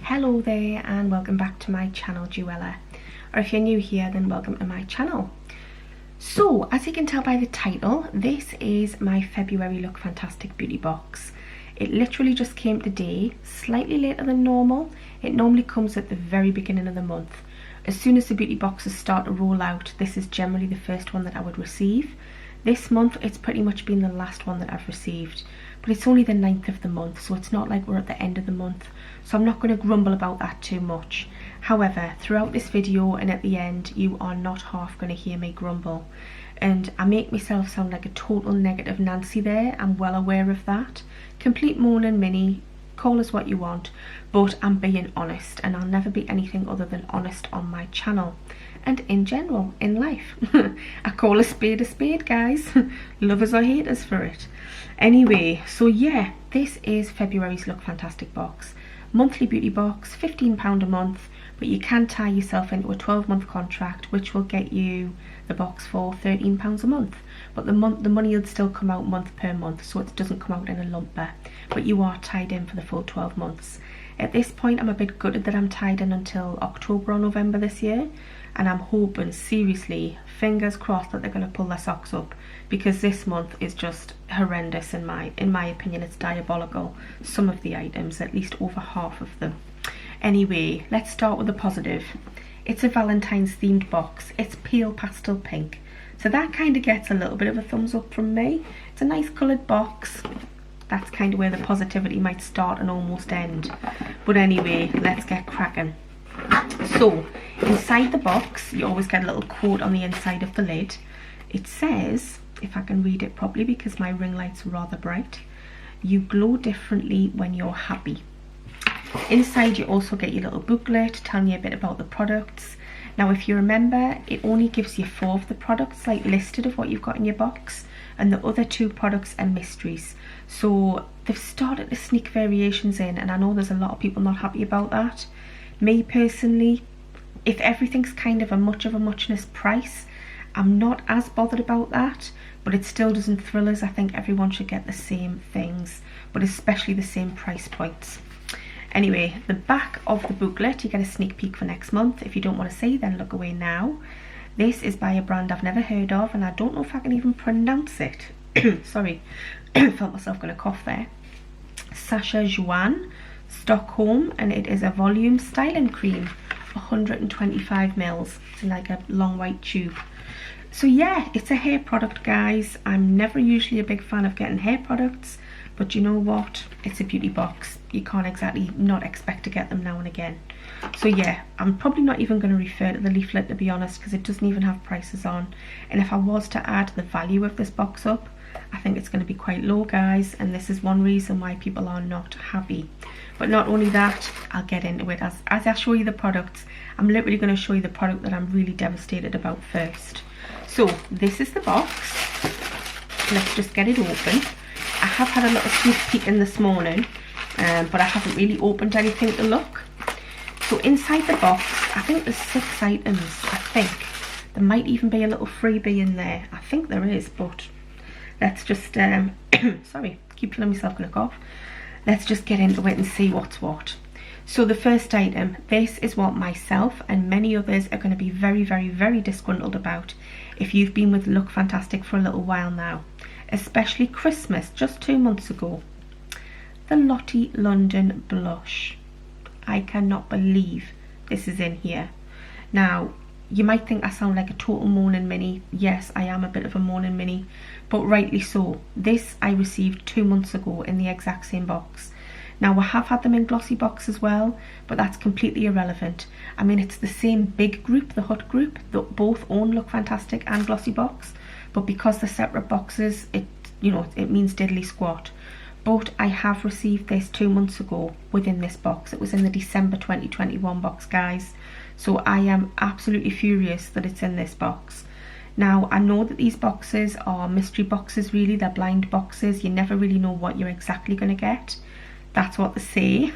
Hello there and welcome back to my channel, Juella. Or if you're new here, then welcome to my channel. So, as you can tell by the title, this is my February Look Fantastic beauty box. It literally just came today, slightly later than normal. It normally comes at the very beginning of the month. As soon as the beauty boxes start to roll out, this is generally the first one that I would receive. This month, it's pretty much been the last one that I've received. But it's only the 9th of the month, so it's not like we're at the end of the month. So I'm not going to grumble about that too much. However, throughout this video and at the end, you are not half going to hear me grumble. And I make myself sound like a total negative Nancy there. I'm well aware of that. Complete moaning Minnie, call us what you want. But I'm being honest, and I'll never be anything other than honest on my channel. And in general, in life. I call a spade, guys. Lovers or haters for it. Anyway, so yeah, this is February's Look Fantastic box. Monthly beauty box, £15 a month, but you can tie yourself into a 12-month contract, which will get you the box for £13 a month. But the money will still come out month per month, so it doesn't come out in a lumper. But you are tied in for the full 12 months. At this point, I'm a bit gutted that I'm tied in until October or November this year. And I'm hoping, seriously, fingers crossed, that they're going to pull their socks up, because this month is just horrendous in my opinion. It's diabolical. Some of the items, at least over half of them. Anyway, let's start with the positive. It's a Valentine's themed box. It's pale pastel pink, so that kind of gets a little bit of a thumbs up from me. It's a nice coloured box. That's kind of where the positivity might start and almost end. But anyway, let's get cracking. So, inside the box, you always get a little quote on the inside of the lid. It says, if I can read it properly because my ring light's rather bright, "You glow differently when you're happy." Inside you also get your little booklet telling you a bit about the products. Now if you remember, it only gives you 4 of the products like listed of what you've got in your box, and the other 2 products are mysteries. So they've started to sneak variations in, and I know there's a lot of people not happy about that. Me personally, if everything's kind of a muchness price, I'm not as bothered about that, but it still doesn't thrill us. I think everyone should get the same things, but especially the same price points. Anyway, the back of the booklet, you get a sneak peek for next month. If you don't want to see, then look away now. This is by a brand I've never heard of, and I don't know if I can even pronounce it. Sorry, felt myself going to cough there. Sacha Juan, Stockholm, and it is a volume styling cream, 125 mils. It's like a long white tube. So yeah, it's a hair product, guys. I'm never usually a big fan of getting hair products, but you know what? It's a beauty box. You can't exactly not expect to get them now and again. So yeah, I'm probably not even going to refer to the leaflet, to be honest, because it doesn't even have prices on. And if I was to add the value of this box up, I think it's going to be quite low, guys, and this is one reason why people are not happy. But not only that, I'll get into it as I show you the products. I'm literally going to show you the product that I'm really devastated about first. So this is the box. Let's just get it open. I have had a little sneak peek in this morning, but I haven't really opened anything to look. So inside the box, I think there's 6 items. I think there might even be a little freebie in there. I think there is, but let's just sorry, keep feeling myself gonna cough. Let's just get into it and see what's what. So the first item, this is what myself and many others are going to be very, very, very disgruntled about if you've been with Look Fantastic for a little while now, especially Christmas just 2 months ago. The Lottie London blush. I cannot believe this is in here. Now, you might think I sound like a total moaning Minnie. Yes, I am a bit of a moaning Minnie, but rightly so. This I received 2 months ago in the exact same box. Now, I have had them in glossy box as well, but that's completely irrelevant. I mean, it's the same big group, the Hut group, that both own Look Fantastic and glossy box, but because they're separate boxes, it means diddly squat. But I have received this 2 months ago within this box. It was in the December 2021 box, guys. So I am absolutely furious that it's in this box. Now, I know that these boxes are mystery boxes, really. They're blind boxes. You never really know what you're exactly going to get. That's what they say.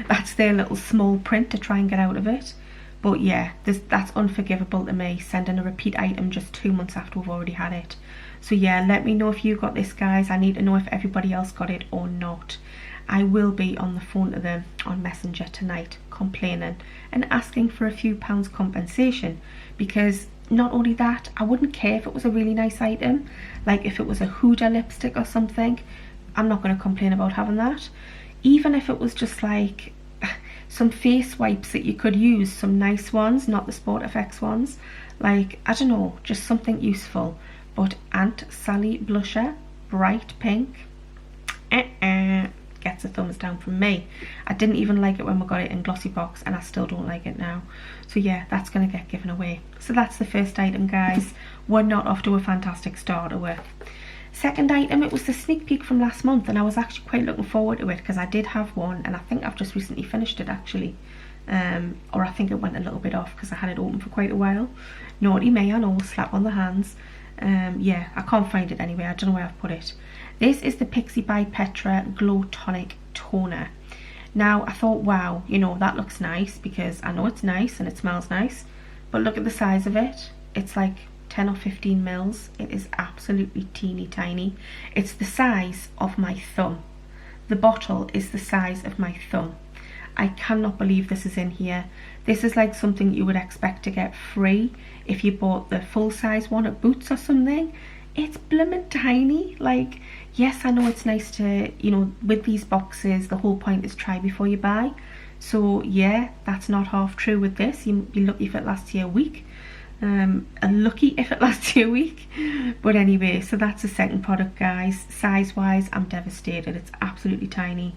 That's their little small print to try and get out of it. But yeah, that's unforgivable to me, sending a repeat item just 2 months after we've already had it. So yeah, let me know if you got this, guys. I need to know if everybody else got it or not. I will be on the phone to them on Messenger tonight complaining and asking for a few pounds compensation, because not only that, I wouldn't care if it was a really nice item, like if it was a Huda lipstick or something, I'm not going to complain about having that. Even if it was just like some face wipes that you could use, some nice ones, not the Sport FX ones, like, I don't know, just something useful. But Aunt Sally blusher, bright pink, gets a thumbs down from me. I didn't even like it when we got it in glossy box, and I still don't like it now. So yeah, that's going to get given away. So that's the first item, guys. We're not off to a fantastic start, are we? Second item, it was the sneak peek from last month, and I was actually quite looking forward to it because I did have one, and I think I've just recently finished it actually. Or I think it went a little bit off because I had it open for quite a while. Naughty me, I know, slap on the hands. Yeah, I can't find it anyway, I don't know where I've put it. This is the Pixie by Petra Glow Tonic Toner. Now, I thought, wow, you know, that looks nice because I know it's nice and it smells nice, but look at the size of it. It's like 10 or 15 mils. It is absolutely teeny tiny. It's the size of my thumb. The bottle is the size of my thumb. I cannot believe this is in here. This is like something you would expect to get free if you bought the full size one at Boots or something. It's blooming tiny. Like, yes, I know it's nice to, you know, with these boxes, the whole point is try before you buy. So yeah, that's not half true with this. You'd be lucky if it lasts you a week. Lucky if it lasts you a week. But anyway, so that's the second product, guys. Size wise, I'm devastated. It's absolutely tiny.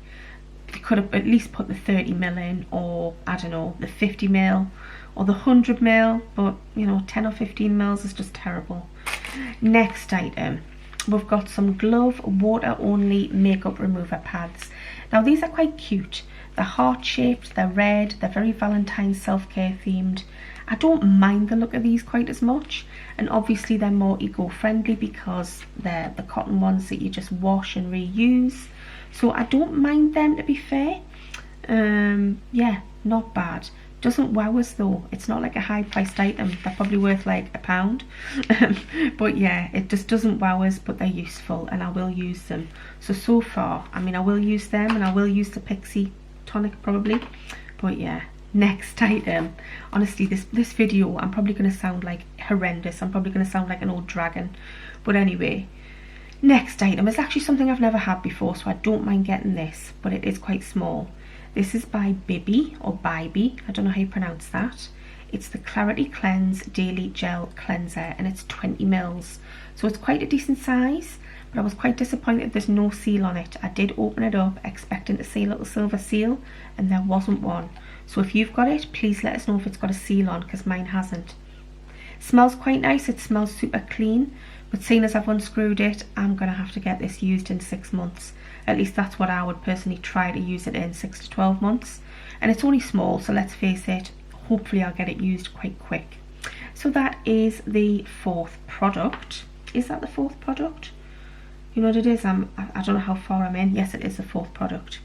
They could have at least put the 30ml in, or I don't know, the 50ml or the 100ml, but you know, 10 or 15ml is just terrible. Next item, we've got some Glove water only makeup remover pads. Now these are quite cute. They're heart shaped, they're red, they're very Valentine's self-care themed. I don't mind the look of these quite as much, and obviously they're more eco-friendly because they're the cotton ones that you just wash and reuse. So I don't mind them, to be fair. Yeah, not bad. Doesn't wow us though. It's not like a high priced item. They're probably worth like £1. But yeah, it just doesn't wow us, but they're useful and I will use them. So far, I mean, I will use them, and I will use the Pixie Tonic probably. But yeah, next item. Honestly, this video, I'm probably going to sound like horrendous. I'm probably going to sound like an old dragon. But anyway, next item is actually something I've never had before, so I don't mind getting this, but it is quite small. This is by Bibi, or Bibi, I don't know how you pronounce that. It's the Clarity Cleanse Daily Gel Cleanser, and it's 20ml. So it's quite a decent size, but I was quite disappointed there's no seal on it. I did open it up expecting to see a little silver seal, and there wasn't one. So if you've got it, please let us know if it's got a seal on, because mine hasn't. Smells quite nice, it smells super clean, but seeing as I've unscrewed it, I'm going to have to get this used in 6 months. At least that's what I would personally try to use it in, 6 to 12 months. And it's only small, so let's face it, hopefully I'll get it used quite quick. So that is the fourth product. Is that the fourth product? You know what it is? I don't know how far I'm in. Yes, it is the fourth product.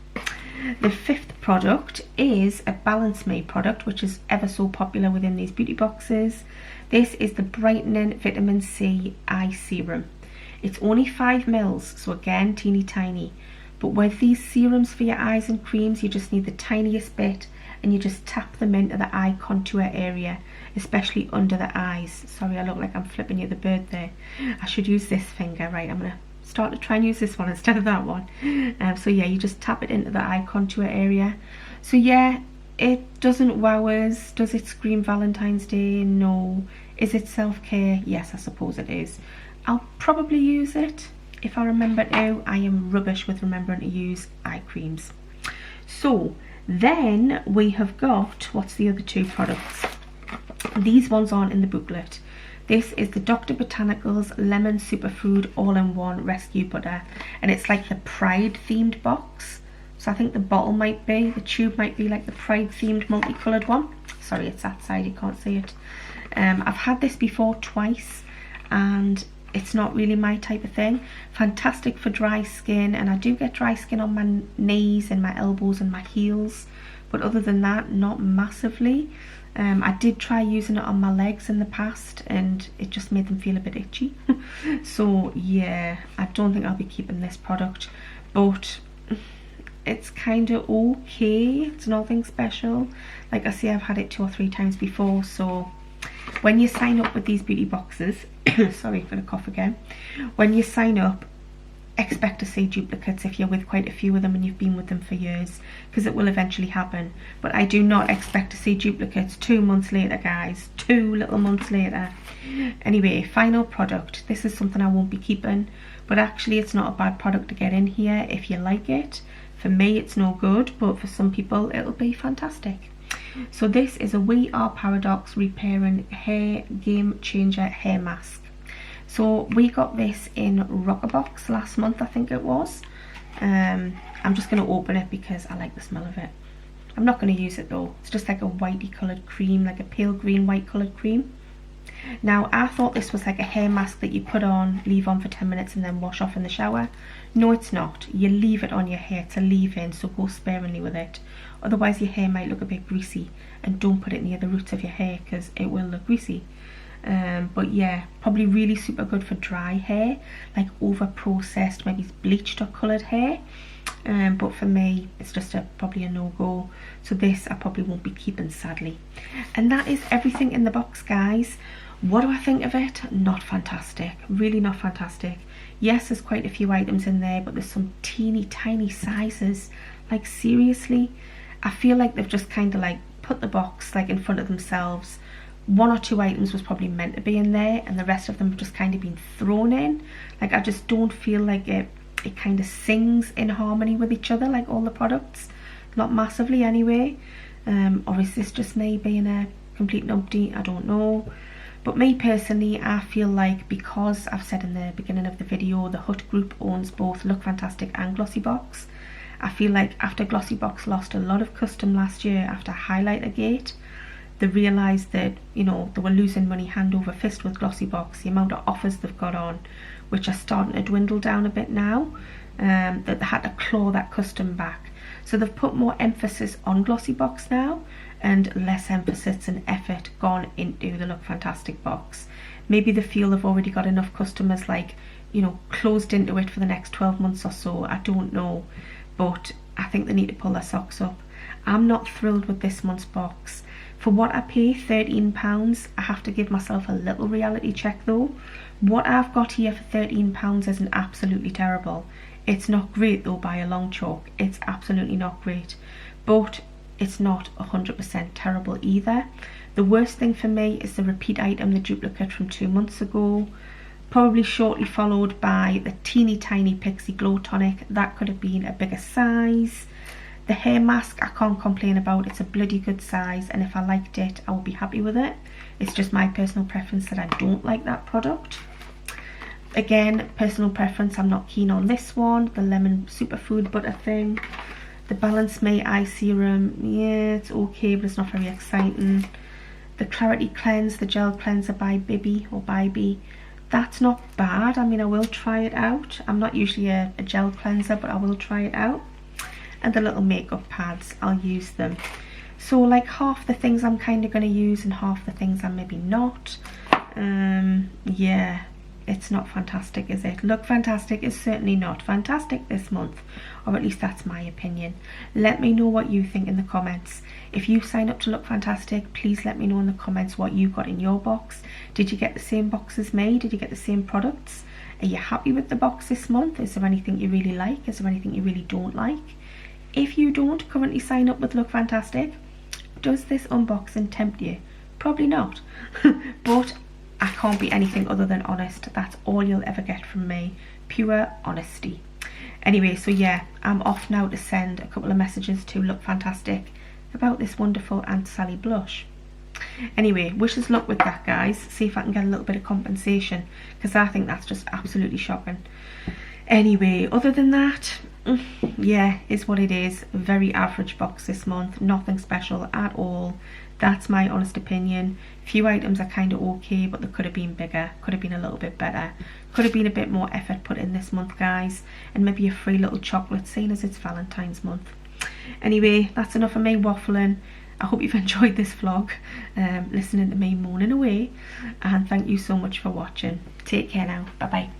The fifth product is a Balance Me product, which is ever so popular within these beauty boxes. This is the Brightening Vitamin C Eye Serum. It's only 5ml, so again, teeny tiny. But with these serums for your eyes and creams, you just need the tiniest bit, and you just tap them into the eye contour area, especially under the eyes. Sorry, I look like I'm flipping you the bird there. I should use this finger. Right, I'm going to start to try and use this one instead of that one. So yeah, you just tap it into the eye contour area. So yeah, it doesn't wow us. Does it scream Valentine's Day? No. Is it self-care? Yes, I suppose it is. I'll probably use it if I remember to. I am rubbish with remembering to use eye creams. So then we have got, what's the other two products? These ones aren't in the booklet. This is the Dr. Botanicals Lemon Superfood All-in-One Rescue Butter, and it's like the Pride themed box. So I think the bottle might be, the tube might be like the Pride themed multicoloured one. Sorry, it's that side, you can't see it. I've had this before twice, and it's not really my type of thing. Fantastic for dry skin, and I do get dry skin on my knees and my elbows and my heels, but other than that, not massively. I did try using it on my legs in the past, and it just made them feel a bit itchy. So yeah, I don't think I'll be keeping this product, but it's kind of okay. It's nothing special. Like I say, I've had it 2 or 3 times before. So when you sign up with these beauty boxes, sorry, for the cough again. When you sign up, expect to see duplicates if you're with quite a few of them and you've been with them for years, because it will eventually happen. But I do not expect to see duplicates 2 months later, guys. 2 little months later. Anyway, final product. This is something I won't be keeping, but actually it's not a bad product to get in here if you like it. For me it's no good, but for some people it'll be fantastic. So this is a We Are Paradox Repairing Hair Game Changer Hair Mask. So we got this in Rockerbox last month, I think it was. I'm just going to open it because I like the smell of it. I'm not going to use it though. It's just like a whitey coloured cream, like a pale green white coloured cream. Now I thought this was like a hair mask that you put on, leave on for 10 minutes and then wash off in the shower. No, it's not. You leave it on your hair to leave in, so go sparingly with it. Otherwise your hair might look a bit greasy, and don't put it near the roots of your hair because it will look greasy. But yeah, probably really super good for dry hair, like over processed, maybe bleached or coloured hair. But for me it's just probably a no-go. So this I probably won't be keeping, sadly. And that is everything in the box, guys. What do I think of it? Not fantastic, really not fantastic. Yes, there's quite a few items in there, but there's some teeny tiny sizes. Like seriously, I feel like they've just kind of like put the box like in front of themselves. 1 or 2 items was probably meant to be in there, and the rest of them have just kind of been thrown in. Like I just don't feel like it kind of sings in harmony with each other, like all the products. Not massively anyway. Or is this just me being a complete numpty? I don't know. But me personally, I feel like, because I've said in the beginning of the video, the Hut Group owns both Look Fantastic and Glossybox. I feel like after Glossybox lost a lot of custom last year after Highlighter Gate, they realised that, you know, they were losing money hand over fist with Glossybox. The amount of offers they've got on, which are starting to dwindle down a bit now, that they had to claw that custom back. So they've put more emphasis on Glossybox now, and less emphasis and effort gone into the Look Fantastic box. Maybe they feel they've already got enough customers, like, you know, closed into it for the next 12 months or so. I don't know, but I think they need to pull their socks up. I'm not thrilled with this month's box. For what I pay, £13, I have to give myself a little reality check though. What I've got here for £13 isn't absolutely terrible. It's not great though by a long chalk. It's absolutely not great. But it's not 100% terrible either. The worst thing for me is the repeat item, the duplicate from 2 months ago. Probably shortly followed by the teeny tiny Pixie Glow Tonic. That could have been a bigger size. The hair mask I can't complain about. It's a bloody good size, and if I liked it I would be happy with it. It's just my personal preference that I don't like that product. Again, personal preference, I'm not keen on this one, the lemon superfood butter thing. The Balance Me eye serum, yeah, it's okay, but it's not very exciting. The Clarity Cleanse, the gel cleanser by Bibby or Bybee, that's not bad. I mean, I will try it out. I'm not usually a gel cleanser, but I will try it out. And the little makeup pads, I'll use them. So like half the things I'm kind of going to use and half the things I'm maybe not. Yeah, it's not fantastic, is it? Look Fantastic is certainly not fantastic this month, or at least that's my opinion. Let me know what you think in the comments. If you sign up to Look Fantastic, please let me know in the comments what you got in your box. Did you get the same box as me? Did you get the same products? Are you happy with the box this month? Is there anything you really like? Is there anything you really don't like? If you don't currently sign up with Look Fantastic, does this unboxing tempt you? Probably not. But I can't be anything other than honest. That's all you'll ever get from me. Pure honesty. Anyway, so yeah, I'm off now to send a couple of messages to Look Fantastic about this wonderful Aunt Sally blush. Anyway, wish us luck with that, guys. See if I can get a little bit of compensation, because I think that's just absolutely shocking. Anyway, other than that, yeah, it's what it is. Very average box this month. Nothing special at all. That's my honest opinion. Few items are kind of okay, but they could have been bigger. Could have been a little bit better. Could have been a bit more effort put in this month, guys. And maybe a free little chocolate, seeing as it's Valentine's month. Anyway, that's enough of me waffling. I hope you've enjoyed this vlog, listening to me moaning away. And thank you so much for watching. Take care now. Bye-bye.